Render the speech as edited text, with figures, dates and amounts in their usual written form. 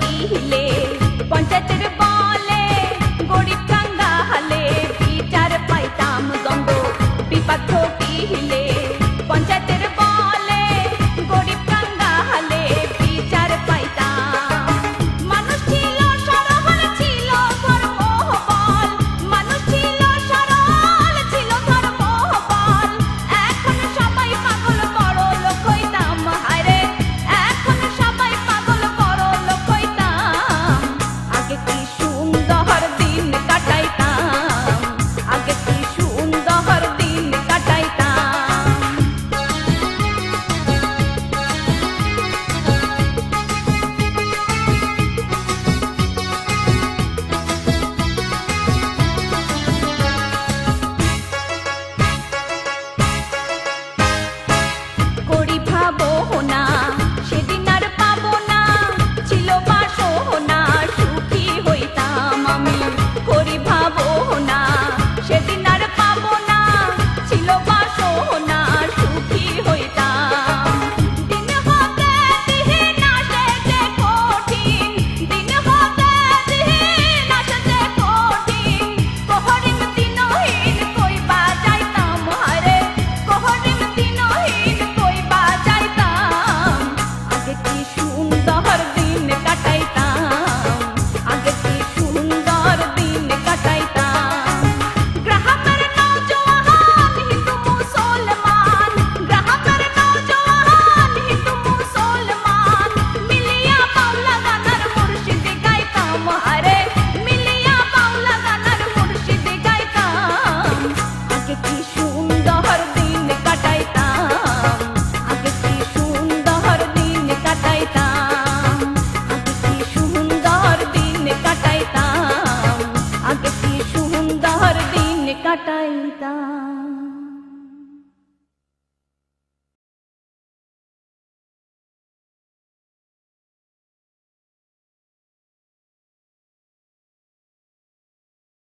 ঘটিলে পঞ্চায়েতের বলে গরিব কাঙ্গা হালে বিচার পাইতাম দ্বন্দ্ব বিবাদ ঘটিলে পঞ্চায়েতের বলে গরিব কাঙ্গা হালে বিচার পাইতাম মানুষ ছিল সরল ছিল ধর্মবল মানুষ ছিল সরল ছিল ধর্মবল এখন সবাই পাগল বড় লোক হইতাম হায়রে এখন সবাই পাগল বড় লোক হইতাম আগে কি সুন্দর দিন কাটাইতাম আগে কি সুন্দর দিন কাটাইতাম করি ভাবো না সেদিন আর পাবো না ছিল বাসো না সুখী হইতাম আমি করি ভাবো না সেদিন আর পাবো না ছিল বাসো না সুখী হইতাম দিন হতে দিন আসে যে কঠিন দিন হতে দিন আসে যে কঠিন কহরিম দিনহীন কইবা যাইতাম হায়রে কহরিম দিনহীন কইবা যাইতাম আগে কি সুন্দর দিন কাটাইতাম আগে কি সুন্দর দিন কাটাইতাম গ্রাহকের নওজওয়ান হিন্দু মুসলমান গ্রাহকের নওজওয়ান হিন্দু মুসলমান মিলিয়া বাউলা গানার মুর্শিদ গাইতাম আরে মিলিয়া বাউলা গানার মুর্শিদ গাইতাম আগে কি সুন্দর দিন কাটাইতাম আগে কি সুন্দর দিন কাটাইতাম আগে কি সুন্দর দিন কাটাইতাম